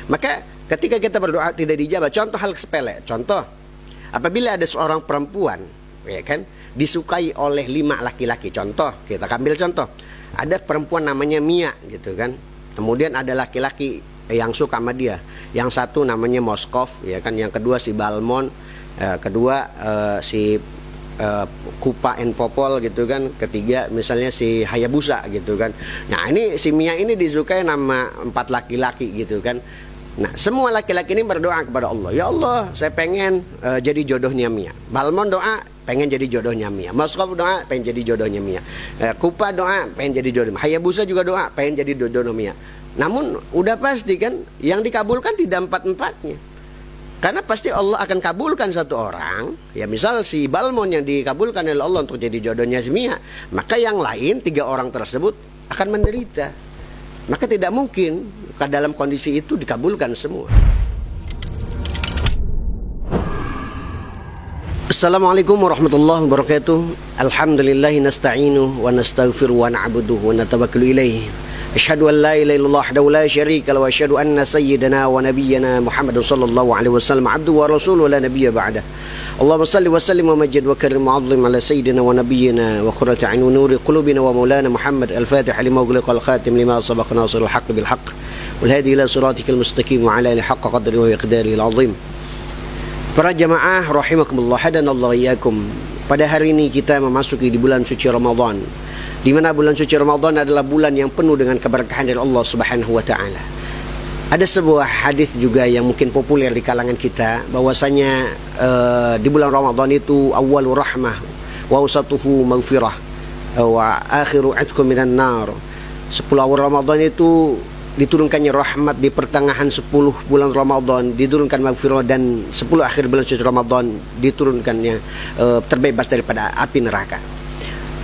Maka ketika kita berdoa tidak dijabah, contoh hal sepele, contoh apabila ada seorang perempuan, ya kan, disukai oleh 5 laki-laki. Contoh, kita ambil contoh. Ada perempuan namanya Mia gitu kan. Kemudian ada laki-laki yang suka sama dia. Yang satu namanya Moskov, ya kan. Yang kedua si Balmon, kedua si Kupa and Popol gitu kan. Ketiga misalnya si Hayabusa gitu kan. Nah, ini si Mia ini disukai nama 4 laki-laki gitu kan. Nah, semua laki-laki ini berdoa kepada Allah. Ya Allah, saya pengen jadi jodohnya Mia. Balmon doa, pengen jadi jodohnya Mia. Moskov doa, pengen jadi jodohnya Mia. Kupa doa, pengen jadi jodoh. Hayabusa juga doa, pengen jadi jodoh Mia. Namun, udah pasti kan, yang dikabulkan tidak 4-4-nya. Karena pasti Allah akan kabulkan satu orang. Ya, misal si Balmon yang dikabulkan oleh Allah untuk jadi jodohnya si Mia. Maka yang lain, 3 orang tersebut akan menderita. Maka tidak mungkin dalam kondisi itu dikabulkan semua. Assalamualaikum warahmatullahi wabarakatuh. Alhamdulillahi nasta'inu wa nastaghfiru wa na'buduhu wa natawakkalu ilaihi. Asyhadu an la ilaha illallah wahdahu la syarika lahu wa asyhadu anna sayyidana wa nabiyyana Muhammadan sallallahu alaihi wasallam abduhu wa rasuluhu la nabiyya ba'dah. Allahumma salli wa sallim wa majid wa karim wa 'azzim ala sayyidina wa nabiyyina wa qurrati 'ain wa nuri qulubina wa maulana Muhammad al-Fatih lima ughliqa al-khatim lima sabaqa nasirul haqq bil haqq wal hadi ila siratikal mustaqim wa 'ala alihi haqqa qadri wa miqdarihi al-'azim. Para jamaah rahimakumullah, hadanallahu iyyakum. Pada hari ini kita memasuki di bulan suci Ramadan, di mana bulan suci Ramadan adalah bulan yang penuh dengan keberkahan dari Allah Subhanahu wa taala. Ada sebuah hadis juga yang mungkin populer di kalangan kita, bahwasanya di bulan Ramadan itu awalur rahmah wa awsatuhu maghfirah wa akhiru 'atqu minan nar. 10 awal Ramadan itu diturunkannya rahmat, di pertengahan 10 bulan Ramadan diturunkan maghfirah, dan 10 akhir bulan suci Ramadan diturunkannya terbebas daripada api neraka.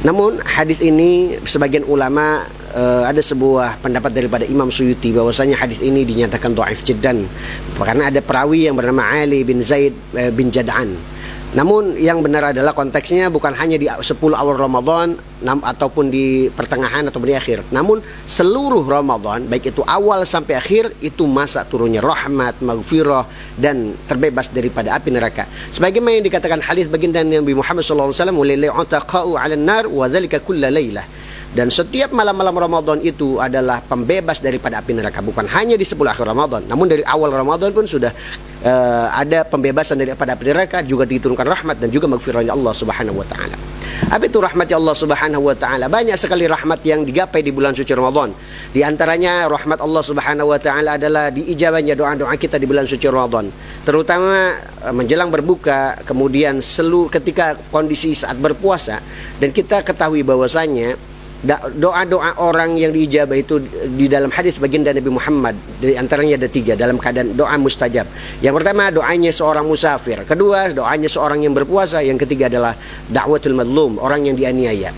Namun hadis ini sebagian ulama ada sebuah pendapat daripada Imam Suyuti bahwasanya hadis ini dinyatakan dhaif jiddan karena ada perawi yang bernama Ali bin Zaid bin Jad'an. Namun yang benar adalah konteksnya bukan hanya di 10 awal Ramadan ataupun di pertengahan ataupun di akhir. Namun seluruh Ramadan, baik itu awal sampai akhir, itu masa turunnya rahmat, maghfirah, dan terbebas daripada api neraka. Sebagaimana yang dikatakan hadis baginda Nabi Muhammad SAW, "Walilai utaqa'u 'alan nar wa dzalika kulla lailah." Dan setiap malam-malam Ramadan itu adalah pembebas daripada api neraka. Bukan hanya di 10 akhir Ramadan, namun dari awal Ramadan pun sudah ada pembebasan daripada api neraka, juga diturunkan rahmat dan juga maghfirahnya Allah Subhanahu wa taala. Apa itu rahmatnya Allah Subhanahu wa taala? Banyak sekali rahmat yang digapai di bulan suci Ramadan. Di antaranya rahmat Allah Subhanahu wa taala adalah diijabahnya doa-doa kita di bulan suci Ramadan. Terutama menjelang berbuka, kemudian ketika kondisi saat berpuasa, dan kita ketahui bahwasanya doa-doa orang yang diijabah itu di dalam hadis baginda Nabi Muhammad, di antaranya ada 3 dalam keadaan doa mustajab. Yang pertama doanya seorang musafir, kedua doanya seorang yang berpuasa, yang ketiga adalah da'watul madlum, orang yang dianiaya.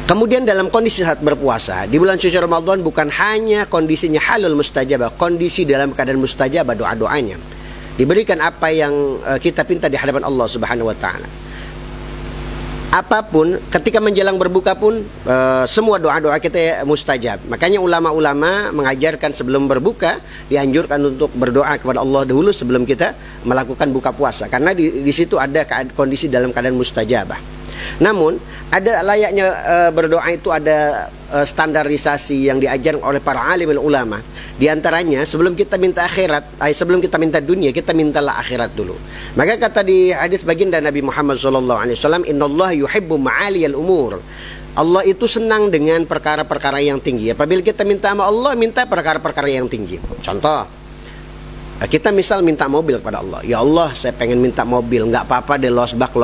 Kemudian dalam kondisi saat berpuasa di bulan suci Ramadan bukan hanya kondisinya halul mustajabah, kondisi dalam keadaan mustajabah doa-doanya. Diberikan apa yang kita pinta di hadapan Allah Subhanahu wa taala. Apapun, ketika menjelang berbuka pun semua doa-doa kita mustajab. Makanya ulama-ulama mengajarkan sebelum berbuka dianjurkan untuk berdoa kepada Allah dahulu sebelum kita melakukan buka puasa, karena di situ ada kondisi dalam keadaan mustajabah. Namun ada layaknya berdoa itu ada standarisasi yang diajarkan oleh para alim ulama. Di antaranya sebelum kita minta akhirat, sebelum kita minta dunia, kita mintalah akhirat dulu. Maka kata di hadis baginda Nabi Muhammad SAW, "Innallaha yuhibbu ma'aliyal umur." Allah itu senang dengan perkara-perkara yang tinggi. Apabila kita minta sama Allah, minta perkara-perkara yang tinggi. Contoh, kita misal minta mobil kepada Allah. Ya Allah, saya pengen minta mobil. Nggak apa-apa deh losbak,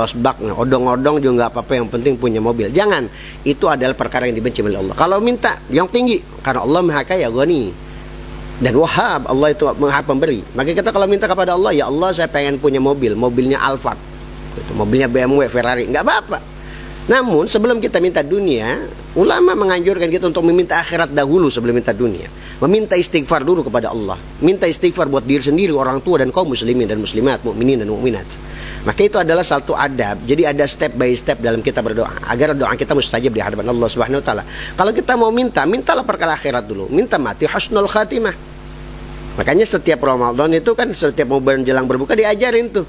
odong-odong juga nggak apa-apa, yang penting punya mobil. Jangan, itu adalah perkara yang dibenci oleh Allah. Kalau minta yang tinggi, karena Allah Maha Kaya, Ghani dan Wahhab, Allah itu Maha Pemberi. Maka kita kalau minta kepada Allah, ya Allah saya pengen punya mobil, mobilnya Alphard, mobilnya BMW, Ferrari, nggak apa-apa. Namun sebelum kita minta dunia, ulama menganjurkan kita untuk meminta akhirat dahulu sebelum minta dunia. Meminta istighfar dulu kepada Allah. Minta istighfar buat diri sendiri, orang tua, dan kaum muslimin dan muslimat, mukminin dan mukminat. Maka itu adalah satu adab. Jadi ada step by step dalam kita berdoa agar doa kita mustajab di hadapan Allah Subhanahu wa taala. Kalau kita mau minta, mintalah perkara akhirat dulu. Minta mati husnul khatimah. Makanya setiap Ramadan itu kan setiap mau menjelang berbuka diajarin tuh.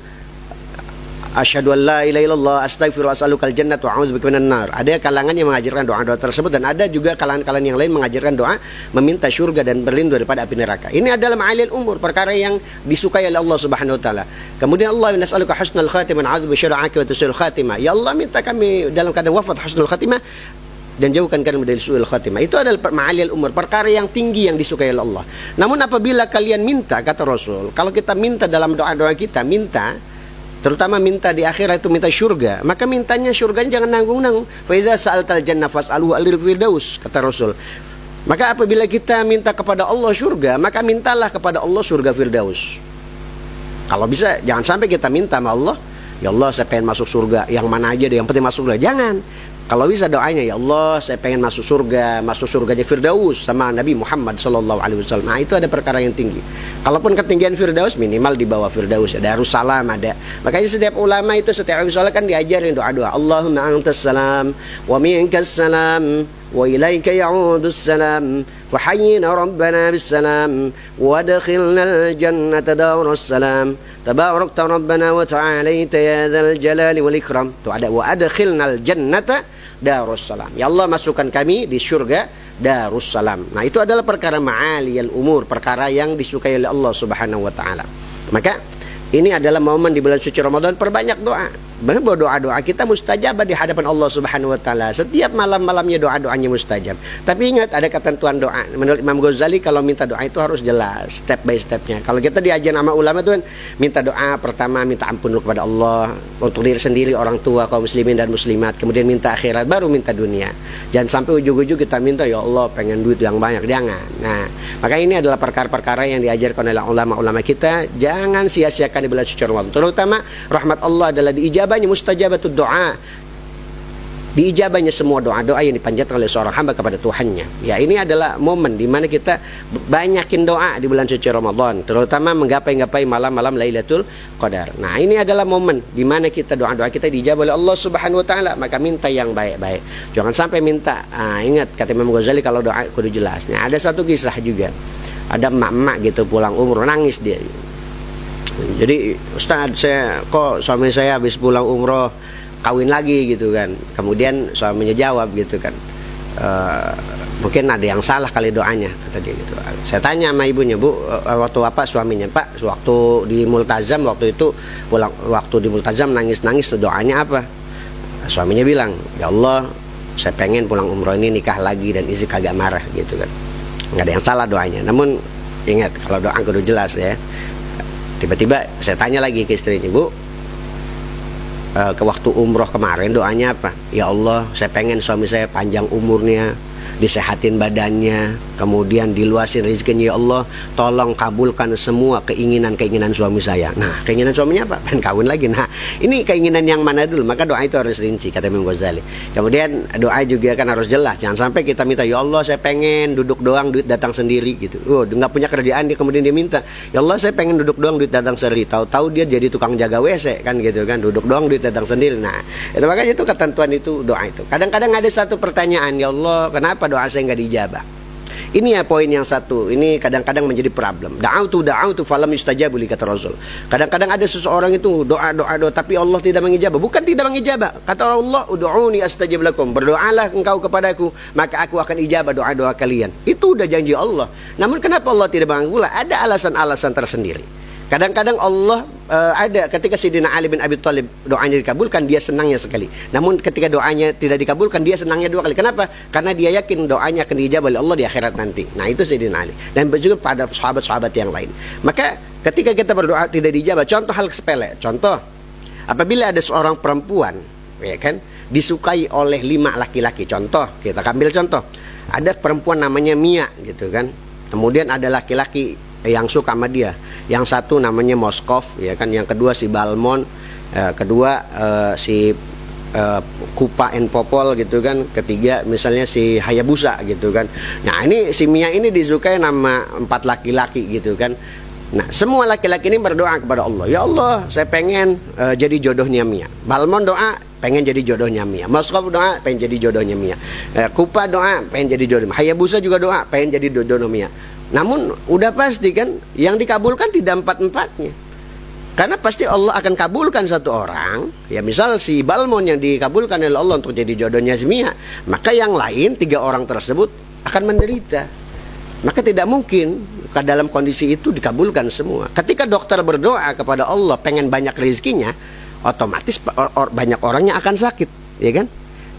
Asyhadu an la ilaha illallah astaghfirullah as'alukal jannata wa a'udzubika minan nar. Ada kalangan yang mengajarkan doa-doa tersebut dan ada juga kalangan-kalangan yang lain mengajarkan doa meminta surga dan berlindung daripada api neraka. Ini adalah ma'alil umur, perkara yang disukai oleh Allah Subhanahu wa taala. Kemudian Allah nas'aluka husnal khatimah wa a'udzu bisyarrika wa su'il khatimah. Ya Allah, minta kami dalam keadaan wafat husnul khatimah dan jauhkan kami dari su'il khatimah. Itu adalah ma'alil umur, perkara yang tinggi yang disukai oleh Allah. Namun apabila kalian minta, kata Rasul, kalau kita minta dalam doa-doa kita, minta terutama minta di akhirat itu minta surga, maka mintanya surganya jangan nanggung-nanggung. Fa idza sa'altal jannah fas'alhu alil firdaus, kata Rasul. Maka apabila kita minta kepada Allah surga, maka mintalah kepada Allah surga firdaus. Kalau bisa jangan sampai kita minta sama Allah, ya Allah saya pengen masuk surga, yang mana aja deh yang penting masuk surga. Jangan. Kalau bisa doanya, ya Allah saya pengen masuk surganya Firdaus sama Nabi Muhammad SAW. Nah itu ada perkara yang tinggi. Kalaupun ketinggian Firdaus minimal di bawah Firdaus, ada Darussalam ada. Makanya setiap ulama itu setiap sholat kan diajarin doa-doa. Allahumma antas salam wa minkas salam wa ilaika ya'udus salam wa hayyina rabbana bis salam wa adkhilnal jannata darus salam tabarakta rabbana wa ta'alaita ya dzal jalali wal ikram. Tuh ada wa adkhilnal jannata darussalam. Ya Allah masukkan kami di surga Darussalam. Nah itu adalah perkara ma'aliyal umur, perkara yang disukai oleh Allah Subhanahu wa taala. Maka ini adalah momen di bulan suci Ramadan, perbanyak doa. Bahwa doa-doa kita mustajab di hadapan Allah Subhanahu wa taala. Setiap malam-malamnya doa-doanya mustajab. Tapi ingat ada ketentuan doa. Menurut Imam Ghazali kalau minta doa itu harus jelas step by stepnya. Kalau kita diajar sama ulama tuh kan minta doa pertama minta ampun kepada Allah untuk diri sendiri, orang tua, kaum muslimin dan muslimat. Kemudian minta akhirat, baru minta dunia. Jangan sampai ujung-ujung kita minta ya Allah pengen duit yang banyak, jangan. Nah, maka ini adalah perkara-perkara yang diajarkan oleh ulama-ulama kita. Jangan sia-siakan di bulan suci Ramadan. Terutama rahmat Allah adalah diijabahnya mustajabatud doa. Diijabahnya semua doa-doa yang dipanjatkan oleh seorang hamba kepada Tuhannya. Ya, ini adalah momen di mana kita banyakin doa di bulan suci Ramadan, terutama menggapai-gapai malam-malam Lailatul Qadar. Nah, ini adalah momen di mana kita doa-doa kita diijabah oleh Allah Subhanahu wa taala, maka minta yang baik-baik. Jangan sampai minta. Ingat kata Imam Ghazali kalau doa kudu jelas. Nah, ada satu kisah juga. Ada emak-emak gitu pulang umroh nangis dia. Jadi, Ustaz, suami saya habis pulang umroh kawin lagi gitu kan. Kemudian suaminya jawab gitu kan, mungkin ada yang salah kali doanya, kata dia gitu. Saya tanya sama ibunya, Bu, waktu apa suaminya? Pak, waktu di Multazam, waktu itu pulang, waktu di Multazam nangis-nangis, doanya apa? Suaminya bilang, ya Allah saya pengen pulang umroh ini nikah lagi dan istri kagak marah gitu kan. Nggak ada yang salah doanya. Namun ingat kalau doa kudu jelas ya. Tiba-tiba saya tanya lagi ke istrinya, Bu, ke waktu umroh kemarin doanya apa? Ya Allah saya pengen suami saya panjang umurnya, disehatin badannya, kemudian diluasin rezekinya. Ya Allah tolong kabulkan semua keinginan-keinginan suami saya. Nah, keinginan suaminya apa? Pengen kawin lagi. Nah, ini keinginan yang mana dulu? Maka doa itu harus rinci, kata Imam Ghazali. Kemudian doa juga kan harus jelas. Jangan sampai kita minta, ya Allah saya pengen duduk doang duit datang sendiri gitu. Nggak punya kerjaan dia kemudian dia minta, ya Allah saya pengen duduk doang duit datang sendiri. Tahu-tahu dia jadi tukang jaga WC kan gitu kan, duduk doang duit datang sendiri. Nah, itu makanya itu ketentuan itu doa itu. Kadang-kadang ada satu pertanyaan, ya Allah kenapa doa saya nggak dijabah? Ini ya poin yang satu. Ini kadang-kadang menjadi problem. Da'autu falam yustajabu li, kata Rasul. Kadang-kadang ada seseorang itu doa tapi Allah tidak mengijabah. Bukan tidak mengijabah. Kata Allah, ud'uni astajib lakum. Berdoalah engkau kepadaku, maka aku akan ijabah doa-doa kalian. Itu udah janji Allah. Namun kenapa Allah tidak mengabulkan? Ada alasan-alasan tersendiri. Kadang-kadang Allah ada ketika Sayyidina Ali bin Abi Thalib doanya dikabulkan, dia senangnya sekali. Namun ketika doanya tidak dikabulkan, dia senangnya dua kali. Kenapa? Karena dia yakin doanya akan diijabah oleh Allah di akhirat nanti. Nah, itu Sayyidina Ali. Dan juga pada sahabat-sahabat yang lain. Maka ketika kita berdoa tidak dijabah, contoh hal sepele. Contoh, apabila ada seorang perempuan, ya kan, disukai oleh 5 laki-laki. Contoh, kita ambil contoh. Ada perempuan namanya Mia gitu kan. Kemudian ada laki-laki yang suka sama dia. Yang satu namanya Moskov, ya kan. Yang kedua si Balmon, kedua si Kupa and Popol gitu kan. Ketiga misalnya si Hayabusa gitu kan. Nah, ini si Mia ini disukai nama 4 laki-laki gitu kan. Nah, semua laki-laki ini berdoa kepada Allah, ya Allah saya pengen jadi jodohnya Mia. Balmon doa pengen jadi jodohnya Mia. Moskov doa pengen jadi jodohnya Mia. Kupa doa pengen jadi jodohnya Mia. Hayabusa juga doa pengen jadi jodohnya Mia. Namun udah pasti kan yang dikabulkan tidak empat-empatnya. Karena pasti Allah akan kabulkan satu orang. Ya misal si Balmon yang dikabulkan oleh Allah untuk jadi jodohnya si Mia, maka yang lain 3 orang tersebut akan menderita. Maka tidak mungkin dalam kondisi itu dikabulkan semua. Ketika dokter berdoa kepada Allah pengen banyak rezekinya, otomatis banyak orangnya akan sakit, ya kan?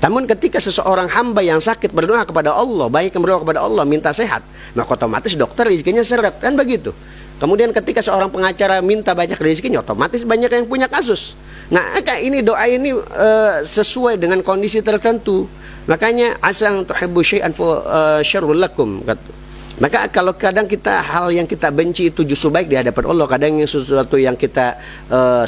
Namun ketika seseorang hamba yang sakit berdoa kepada Allah, baik yang berdoa kepada Allah minta sehat, maka otomatis dokter rezekinya seret, kan begitu. Kemudian ketika seorang pengacara minta banyak rezekinya, otomatis banyak yang punya kasus. Nah, ini doa ini sesuai dengan kondisi tertentu. Makanya asang tuhibbu syai'an fa syarrul lakum. Maka kalau kadang hal yang kita benci itu justru baik di hadapan Allah, kadang yang sesuatu yang kita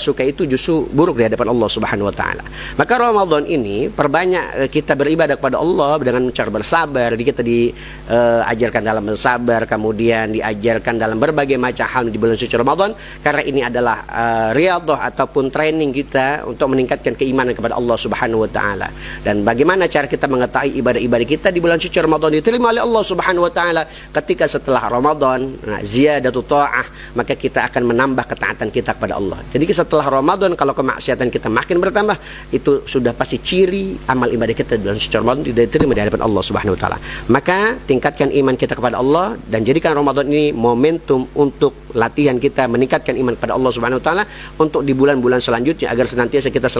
suka itu justru buruk di hadapan Allah Subhanahu wa taala. Maka Ramadan ini perbanyak kita beribadah kepada Allah dengan cara bersabar. Kita diajarkan dalam bersabar, kemudian diajarkan dalam berbagai macam hal di bulan suci Ramadan, karena ini adalah riyadhah ataupun training kita untuk meningkatkan keimanan kepada Allah Subhanahu wa taala. Dan bagaimana cara kita mengetahui ibadah-ibadah kita di bulan suci Ramadan diterima oleh Allah Subhanahu wa taala? Ketika setelah Ramadan ziyadatu ta'ah, maka kita akan menambah ketaatan kita kepada Allah. Jadi setelah Ramadan kalau kemaksiatan kita makin bertambah, itu sudah pasti ciri amal ibadah kita dalam suci Ramadan tidak diterima di hadapan Allah Subhanahu wa taala. Maka tingkatkan iman kita kepada Allah dan jadikan Ramadan ini momentum untuk latihan kita meningkatkan iman kepada Allah Subhanahu wa taala untuk di bulan-bulan selanjutnya, agar senantiasa kita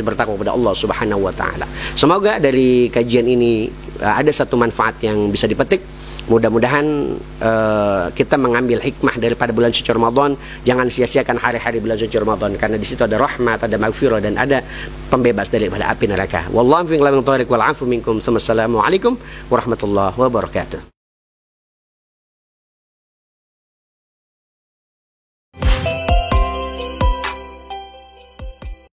bertakwa kepada Allah Subhanahu wa taala. Semoga dari kajian ini ada satu manfaat yang bisa dipetik. Mudah-mudahan kita mengambil hikmah daripada bulan suci Ramadan. Jangan sia-siakan hari-hari bulan suci Ramadan, karena di situ ada rahmat, ada maghfirah, dan ada pembebas daripada api neraka. Wallahu a'lam bishawab wal 'afu minkum. Assalamualaikum warahmatullahi wabarakatuh.